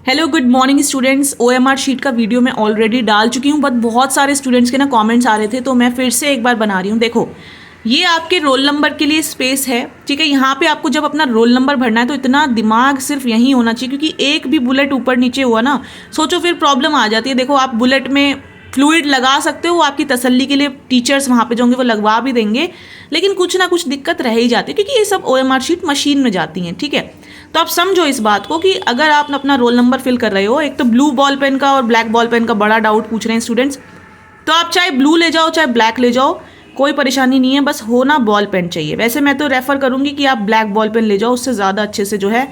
Hello good morning students. OMR sheet का video मैं already डाल चुकी हूँ, बट बहुत सारे स्टूडेंट्स के ना कमेंट्स आ रहे थे, तो मैं फिर से एक बार बना रही हूँ। देखो, ये आपके रोल नंबर के लिए स्पेस है, ठीक है। यहाँ पे आपको जब अपना रोल नंबर भरना है तो इतना दिमाग सिर्फ यहीं होना चाहिए, क्योंकि एक भी बुलेट ऊपर नीचे हुआ ना, सोचो फिर प्रॉब्लम आ जाती है। देखो, आप बुलेट में फ्लूइड लगा सकते हो, वो आपकी तसल्ली के लिए टीचर्स वहाँ पे जो होंगे वो लगवा भी देंगे, लेकिन कुछ ना कुछ दिक्कत रह ही जाती है, क्योंकि ये सब ओएमआर शीट मशीन में जाती हैं, ठीक है। तो आप समझो इस बात को कि अगर आप अपना रोल नंबर फिल कर रहे हो, एक तो ब्लू बॉल पेन का और ब्लैक बॉल पेन का बड़ा डाउट पूछ रहे हैं स्टूडेंट्स, तो आप चाहे ब्लू ले जाओ चाहे ब्लैक ले जाओ, कोई परेशानी नहीं है, बस हो ना बॉल पेन चाहिए। वैसे मैं तो रेफर करूंगी कि आप ब्लैक बॉल पेन ले जाओ, उससे ज़्यादा अच्छे से जो है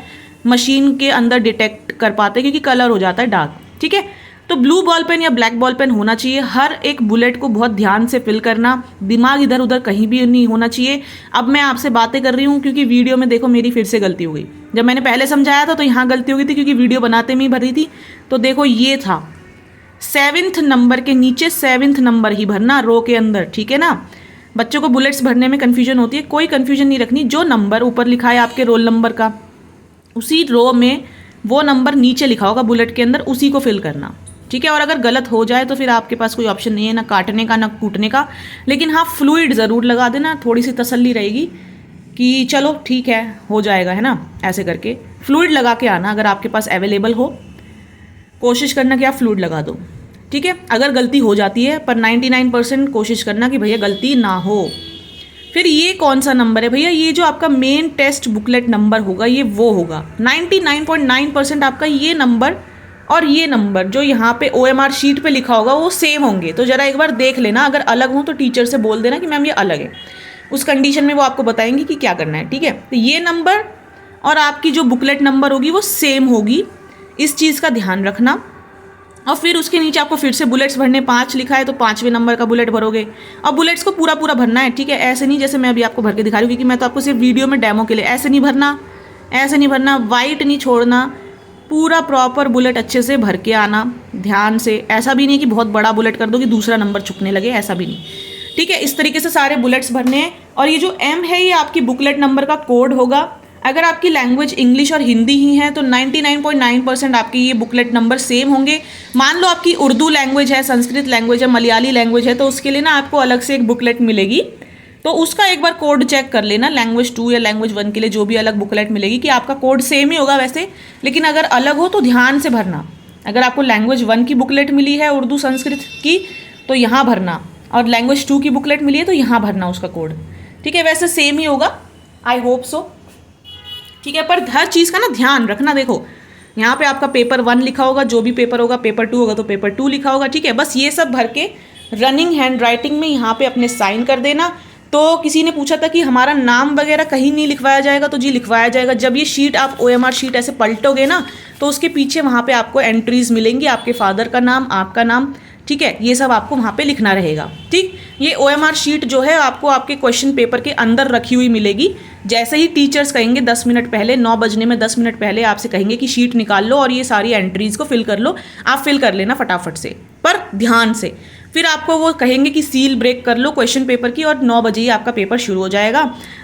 मशीन के अंदर डिटेक्ट कर पाते हैं, क्योंकि कलर हो जाता है डार्क, ठीक है। तो ब्लू बॉल पेन या ब्लैक बॉल पेन होना चाहिए। हर एक बुलेट को बहुत ध्यान से फिल करना, दिमाग इधर उधर कहीं भी नहीं होना चाहिए। अब मैं आपसे बातें कर रही हूँ क्योंकि वीडियो में देखो मेरी फिर से गलती हो गई। जब मैंने पहले समझाया था तो यहाँ गलती हो गई थी, क्योंकि वीडियो बनाते में ही भरी थी। तो देखो, ये था 7th नंबर के नीचे 7th नंबर ही भरना रो के अंदर, ठीक है ना। बच्चों को बुलेट्स भरने में कन्फ्यूजन होती है, कोई कन्फ्यूजन नहीं रखनी। जो नंबर ऊपर लिखा है आपके रोल नंबर का, उसी रो में वो नंबर नीचे लिखा होगा बुलेट के अंदर, उसी को फिल करना, ठीक है। और अगर गलत हो जाए तो फिर आपके पास कोई ऑप्शन नहीं है, ना काटने का ना कूटने का। लेकिन हाँ, फ्लूइड ज़रूर लगा देना, थोड़ी सी तसल्ली रहेगी कि चलो ठीक है, हो जाएगा, है ना। ऐसे करके फ्लूइड लगा के आना, अगर आपके पास अवेलेबल हो, कोशिश करना कि आप फ्लूइड लगा दो, ठीक है। अगर गलती हो जाती है, पर 99% कोशिश करना कि भैया गलती ना हो। फिर ये कौन सा नंबर है भैया? ये जो आपका मेन टेस्ट बुकलेट नंबर होगा, ये वो होगा। 99.9% आपका ये नंबर और ये नंबर जो यहाँ पे ओएमआर शीट पे लिखा होगा वो सेम होंगे। तो ज़रा एक बार देख लेना, अगर अलग हो तो टीचर से बोल देना कि मैम ये अलग है। उस कंडीशन में वो आपको बताएंगे कि क्या करना है, ठीक है। तो ये नंबर और आपकी जो बुकलेट नंबर होगी वो सेम होगी, इस चीज़ का ध्यान रखना। और फिर उसके नीचे आपको फिर से बुलेट्स भरने 5 लिखा है, तो 5वें नंबर का बुलेट भरोगे। और बुलेट्स को पूरा पूरा भरना है, ठीक है। ऐसे नहीं जैसे मैं अभी आपको भर के दिखा रही हूँ, क्योंकि मैं तो आपको सिर्फ वीडियो में डेमो के लिए, ऐसे नहीं भरना, ऐसे नहीं भरना, वाइट नहीं छोड़ना, पूरा प्रॉपर बुलेट अच्छे से भर के आना ध्यान से। ऐसा भी नहीं कि बहुत बड़ा बुलेट कर दो कि दूसरा नंबर चुकने लगे, ऐसा भी नहीं, ठीक है। इस तरीके से सारे बुलेट्स भरने हैं। और ये जो M है, ये आपकी बुकलेट नंबर का कोड होगा। अगर आपकी लैंग्वेज इंग्लिश और हिंदी ही है तो 99.9% आपके ये बुकलेट नंबर सेम होंगे। मान लो आपकी उर्दू लैंग्वेज है, संस्कृत लैंग्वेज है, मलयाली लैंग्वेज है, तो उसके लिए ना आपको अलग से एक बुकलेट मिलेगी, तो उसका एक बार कोड चेक कर लेना। लैंग्वेज 2 या लैंग्वेज 1 के लिए जो भी अलग बुकलेट मिलेगी, कि आपका कोड सेम ही होगा वैसे, लेकिन अगर अलग हो तो ध्यान से भरना। अगर आपको लैंग्वेज 1 की बुकलेट मिली है उर्दू संस्कृत की, तो यहाँ भरना, और लैंग्वेज 2 की बुकलेट मिली है तो यहाँ भरना उसका कोड, ठीक है। वैसे सेम ही होगा, आई होप सो, ठीक है। पर हर चीज़ का ना ध्यान रखना। देखो, यहाँ पे आपका पेपर 1 लिखा होगा, जो भी पेपर होगा, पेपर 2 होगा तो पेपर 2 लिखा होगा, ठीक है। बस ये सब भर के रनिंग हैंड राइटिंग में यहाँ पे अपने साइन कर देना। तो किसी ने पूछा था कि हमारा नाम वगैरह कहीं नहीं लिखवाया जाएगा, तो जी लिखवाया जाएगा। जब ये शीट आप ओएमआर शीट ऐसे पलटोगे ना, तो उसके पीछे वहाँ पे आपको एंट्रीज मिलेंगी, आपके फादर का नाम, आपका नाम, ठीक है। ये सब आपको वहाँ पे लिखना रहेगा, ठीक। ये ओएमआर शीट जो है आपको आपके क्वेश्चन पेपर के अंदर रखी हुई मिलेगी। जैसे ही टीचर्स कहेंगे 10 मिनट पहले, 9 बजने में 10 मिनट पहले आपसे कहेंगे कि शीट निकाल लो और ये सारी एंट्रीज को फिल कर लो, आप फिल कर लेना फटाफट से, पर ध्यान से। फिर आपको वो कहेंगे कि सील ब्रेक कर लो क्वेश्चन पेपर की, और 9 बजे ही आपका पेपर शुरू हो जाएगा।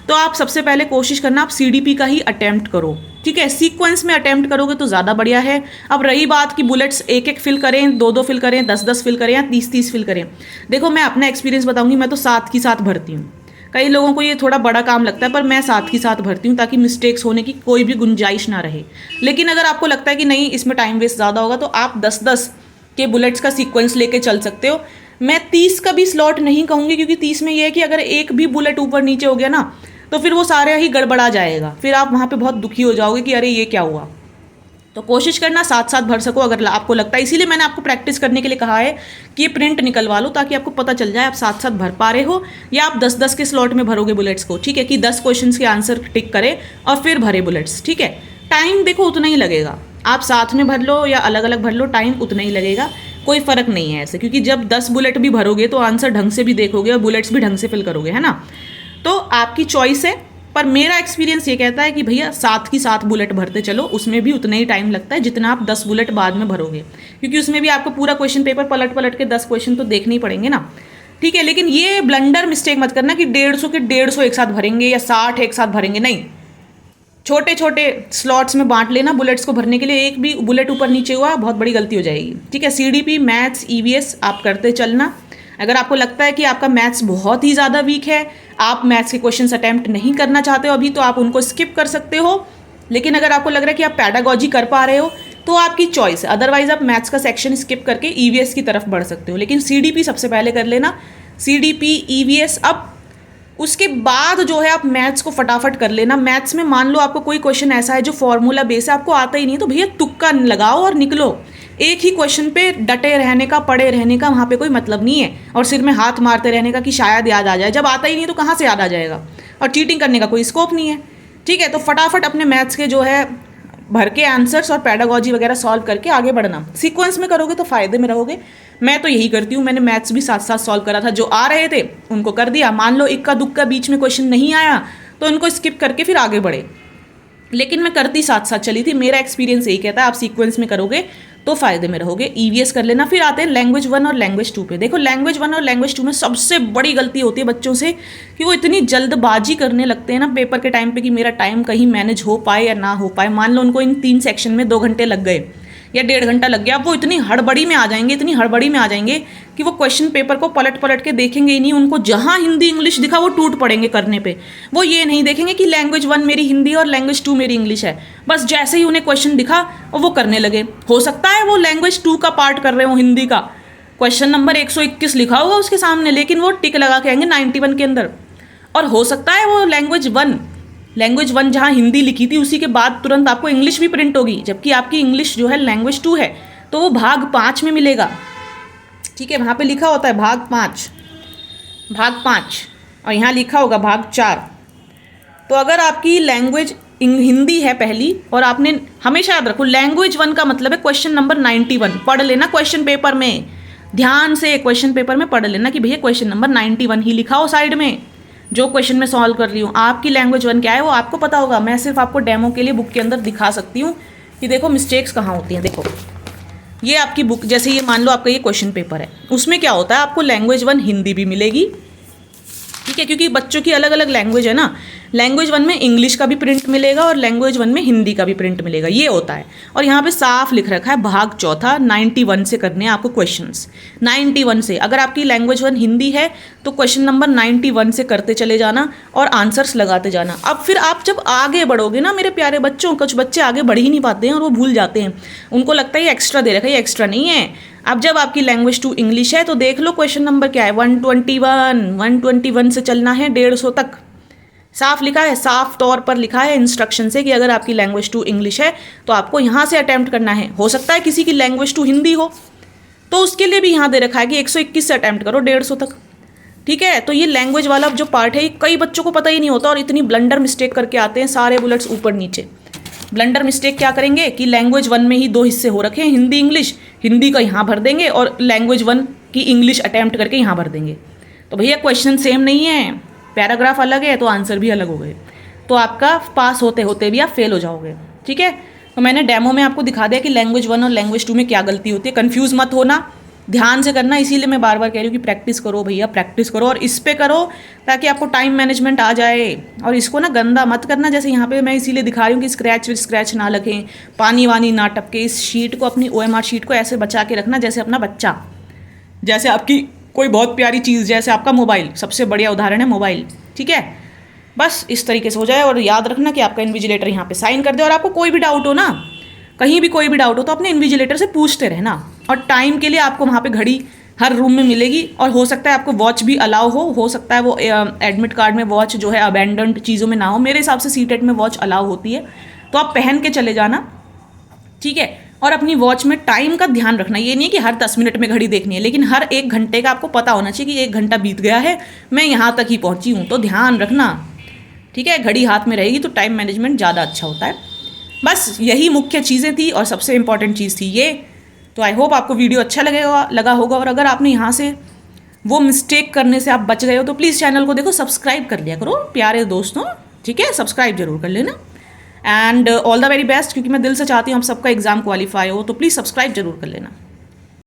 तो आप सबसे पहले कोशिश करना आप CDP का ही अटेम्प्ट करो, ठीक है। सीक्वेंस में अटेम्प्ट करोगे तो ज़्यादा बढ़िया है। अब रही बात कि बुलेट्स 1-1 फिल करें, 2-2 फिल करें, 10-10 फिल करें या 30-30 फिल करें, देखो मैं अपना एक्सपीरियंस बताऊंगी। मैं तो साथ की साथ भरती हूँ। कई लोगों को ये थोड़ा बड़ा काम लगता है, पर मैं साथ ही साथ भरती हूँ ताकि मिस्टेक्स होने की कोई भी गुंजाइश ना रहे। लेकिन अगर आपको लगता है कि नहीं इसमें टाइम वेस्ट ज़्यादा होगा, तो आप 10-10 के बुलेट्स का सीक्वेंस लेके चल सकते हो। मैं 30 का भी स्लॉट नहीं कहूँगी, क्योंकि 30 में ये है कि अगर एक भी बुलेट ऊपर नीचे हो गया ना, तो फिर वो सारे ही गड़बड़ा जाएगा, फिर आप वहाँ पे बहुत दुखी हो जाओगे कि अरे ये क्या हुआ। तो कोशिश करना साथ साथ भर सको अगर आपको लगता है। इसीलिए मैंने आपको प्रैक्टिस करने के लिए कहा है कि ये प्रिंट निकलवा लो, ताकि आपको पता चल जाए आप साथ साथ भर पा रहे हो, या आप 10-10 के स्लॉट में भरोगे बुलेट्स को, ठीक है। कि 10 क्वेश्चन के आंसर टिक करें और फिर भरे बुलेट्स, ठीक है। टाइम देखो उतना ही लगेगा, आप साथ में भर लो या अलग अलग भर लो, टाइम उतना ही लगेगा, कोई फ़र्क नहीं है ऐसे। क्योंकि जब 10 बुलेट भी भरोगे तो आंसर ढंग से भी देखोगे और बुलेट्स भी ढंग से फिल करोगे, है ना। तो आपकी चॉइस है, पर मेरा एक्सपीरियंस ये कहता है कि भैया साथ की साथ बुलेट भरते चलो, उसमें भी उतना ही टाइम लगता है जितना आप 10 बुलेट बाद में भरोगे, क्योंकि उसमें भी आपको पूरा क्वेश्चन पेपर पलट पलट के 10 क्वेश्चन तो देखने ही पड़ेंगे ना, ठीक है। लेकिन ये ब्लंडर मिस्टेक मत करना कि 150 के 150 एक साथ भरेंगे या 60 एक साथ भरेंगे, नहीं। छोटे छोटे स्लॉट्स में बांट लेना बुलेट्स को भरने के लिए, एक भी बुलेट ऊपर नीचे हुआ बहुत बड़ी गलती हो जाएगी, ठीक है। CDP, मैथ्स, EVS आप करते चलना। अगर आपको लगता है कि आपका मैथ्स बहुत ही ज़्यादा वीक है, आप मैथ्स के क्वेश्चंस अटैम्प्ट नहीं करना चाहते हो अभी, तो आप उनको स्किप कर सकते हो। लेकिन अगर आपको लग रहा है कि आप पैडागॉजी कर पा रहे हो तो आपकी चॉइस है, अदरवाइज आप मैथ्स का सेक्शन स्किप करके EVS की तरफ बढ़ सकते हो। लेकिन CDP सबसे पहले कर लेना, CDP, EVS। अब उसके बाद जो है आप मैथ्स को फटाफट कर लेना। मैथ्स में मान लो आपको कोई क्वेश्चन ऐसा है जो फॉर्मूला बेस है, आपको आता ही नहीं, तो भैया तुक्का लगाओ और निकलो। एक ही क्वेश्चन पे डटे रहने का, पड़े रहने का वहाँ पे कोई मतलब नहीं है, और सिर में हाथ मारते रहने का कि शायद याद आ जाए। जब आता ही नहीं तो कहाँ से याद आ जाएगा, और चीटिंग करने का कोई स्कोप नहीं है, ठीक है। तो फटाफट अपने मैथ्स के जो है भर के आंसर्स और पैडागॉजी वगैरह सॉल्व करके आगे बढ़ना। सीक्वेंस में करोगे तो फ़ायदे में रहोगे। मैं तो यही करती हूँ, मैंने मैथ्स भी साथ साथ सॉल्व करा था, जो आ रहे थे उनको कर दिया। मान लो इक्का दुक्का बीच में क्वेश्चन नहीं आया तो उनको स्किप करके फिर आगे बढ़े, लेकिन मैं करती साथ साथ चली थी। मेरा एक्सपीरियंस यही कहता है आप सीक्वेंस में करोगे तो फ़ायदे में रहोगे। EVS कर लेना। फिर आते हैं लैंग्वेज 1 और लैंग्वेज 2 पे। देखो लैंग्वेज 1 और लैंग्वेज 2 में सबसे बड़ी गलती होती है बच्चों से कि वो इतनी जल्दबाजी करने लगते हैं ना पेपर के टाइम पे कि मेरा टाइम कहीं मैनेज हो पाए या ना हो पाए। मान लो उनको इन 3 सेक्शन में 2 घंटे लग गए या 1.5 घंटा लग गया, अब वो इतनी हड़बड़ी में आ जाएंगे, इतनी हड़बड़ी में आ जाएंगे कि वो क्वेश्चन पेपर को पलट पलट के देखेंगे ही नहीं। उनको जहाँ हिंदी इंग्लिश दिखा वो टूट पड़ेंगे करने पे। वो ये नहीं देखेंगे कि लैंग्वेज 1 मेरी हिंदी और लैंग्वेज 2 मेरी इंग्लिश है, बस जैसे ही उन्हें क्वेश्चन दिखा और वो करने लगे। हो सकता है वो लैंग्वेज 2 का पार्ट कर रहे हो, हिंदी का क्वेश्चन नंबर 121 लिखा होगा उसके सामने, लेकिन वो टिक लगा के आएंगे 91 के अंदर। और हो सकता है वो लैंग्वेज 1 जहाँ हिंदी लिखी थी उसी के बाद तुरंत आपको इंग्लिश भी प्रिंट होगी, जबकि आपकी इंग्लिश जो है लैंग्वेज 2 है, तो वो भाग 5 में मिलेगा, ठीक है। वहाँ पे लिखा होता है भाग 5 और यहाँ लिखा होगा भाग 4। तो अगर आपकी लैंग्वेज हिंदी है पहली, और आपने हमेशा याद रखो लैंग्वेज 1 का मतलब है क्वेश्चन नंबर 91। पढ़ लेना क्वेश्चन पेपर में, ध्यान से क्वेश्चन पेपर में पढ़ लेना कि भैया क्वेश्चन नंबर 91 ही लिखा हो साइड में, जो क्वेश्चन मैं सॉल्व कर रही हूँ। आपकी लैंग्वेज 1 क्या है वो आपको पता होगा, मैं सिर्फ आपको डेमो के लिए बुक के अंदर दिखा सकती हूँ कि देखो मिस्टेक्स कहाँ होती हैं। देखो ये आपकी बुक, जैसे ये मान लो आपका ये क्वेश्चन पेपर है, उसमें क्या होता है आपको लैंग्वेज 1 हिंदी भी मिलेगी, ठीक है, क्योंकि बच्चों की अलग अलग लैंग्वेज है ना। लैंग्वेज 1 में इंग्लिश का भी प्रिंट मिलेगा और लैंग्वेज 1 में हिंदी का भी प्रिंट मिलेगा, ये होता है। और यहाँ पे साफ लिख रखा है भाग 4 91 से करने हैं आपको क्वेश्चंस, 91 से। अगर आपकी लैंग्वेज 1 हिंदी है तो क्वेश्चन नंबर 91 से करते चले जाना और आंसर्स लगाते जाना। अब फिर आप जब आगे बढ़ोगे ना मेरे प्यारे बच्चों, कुछ बच्चे आगे बढ़ ही नहीं पाते हैं और वो भूल जाते हैं, उनको लगता है ये एक्स्ट्रा दे रखा है, ये एक्स्ट्रा नहीं है। अब जब आपकी लैंग्वेज 2 इंग्लिश है तो देख लो क्वेश्चन नंबर क्या है, 121 से चलना है 150 तक। साफ लिखा है, साफ तौर पर लिखा है इंस्ट्रक्शन से कि अगर आपकी लैंग्वेज 2 इंग्लिश है तो आपको यहाँ से अटैम्प्ट करना है। हो सकता है किसी की लैंग्वेज 2 हिंदी हो तो उसके लिए भी यहाँ दे रखा है कि 121 से अटैम्प्ट करो 150 तक, ठीक है। तो ये लैंग्वेज वाला जो पार्ट है ये कई बच्चों को पता ही नहीं होता और इतनी ब्लंडर मिस्टेक करके आते हैं, सारे बुलेट्स ऊपर नीचे। ब्लंडर मिस्टेक क्या करेंगे कि लैंग्वेज 1 में ही 2 हिस्से हो रखे हैं, हिंदी इंग्लिश, हिंदी का यहाँ भर देंगे और लैंग्वेज 1 की इंग्लिश अटैम्प्ट करके यहाँ भर देंगे। तो भैया क्वेश्चन सेम नहीं है, पैराग्राफ अलग है तो आंसर भी अलग हो गए, तो आपका पास होते होते भी आप फेल हो जाओगे, ठीक है। तो मैंने डेमो में आपको दिखा दिया कि लैंग्वेज 1 और लैंग्वेज 2 में क्या गलती होती है। कंफ्यूज मत होना, ध्यान से करना, इसीलिए मैं बार बार कह रही हूँ कि प्रैक्टिस करो भैया, प्रैक्टिस करो और इस पे करो ताकि आपको टाइम मैनेजमेंट आ जाए। और इसको ना गंदा मत करना, जैसे यहाँ पे मैं इसीलिए दिखा रही हूँ कि स्क्रैच ना लगे, पानी वानी ना टपके। इस शीट को, अपनी OMR शीट को ऐसे बचा के रखना जैसे अपना बच्चा, जैसे आपकी कोई बहुत प्यारी चीज़, जैसे आपका मोबाइल, सबसे बढ़िया उदाहरण है मोबाइल, ठीक है। बस इस तरीके से हो जाए और याद रखना कि आपका इन्विजिलेटर यहाँ पे साइन कर दे। और आपको कोई भी डाउट हो ना, कहीं भी कोई भी डाउट हो तो अपने इन्विजिलेटर से पूछते रहना। और टाइम के लिए आपको वहाँ पे घड़ी हर रूम में मिलेगी और हो सकता है आपको वॉच भी अलाउ हो सकता है वो एडमिट कार्ड में वॉच जो है अबेंडेंड चीज़ों में ना हो। मेरे हिसाब से सीटेट में वॉच अलाउ होती है, तो आप पहन के चले जाना, ठीक है। और अपनी वॉच में टाइम का ध्यान रखना, ये नहीं कि हर 10 मिनट में घड़ी देखनी है, लेकिन हर 1 घंटे का आपको पता होना चाहिए कि 1 घंटा बीत गया है, मैं यहाँ तक ही पहुँची हूँ, तो ध्यान रखना, ठीक है। घड़ी हाथ में रहेगी तो टाइम मैनेजमेंट ज़्यादा अच्छा होता है। बस यही मुख्य चीज़ें थी और सबसे इम्पॉर्टेंट चीज़ थी ये। तो आई होप आपको वीडियो अच्छा लगा होगा। और अगर आपने यहाँ से वो मिस्टेक करने से आप बच गए हो तो प्लीज़ चैनल को देखो सब्सक्राइब कर लिया करो प्यारे दोस्तों, ठीक है, सब्सक्राइब जरूर कर लेना। And all the very best, क्योंकि मैं दिल से चाहती हूँ आप सबका एग्जाम क्वालिफाई हो, तो प्लीज़ सब्सक्राइब जरूर कर लेना।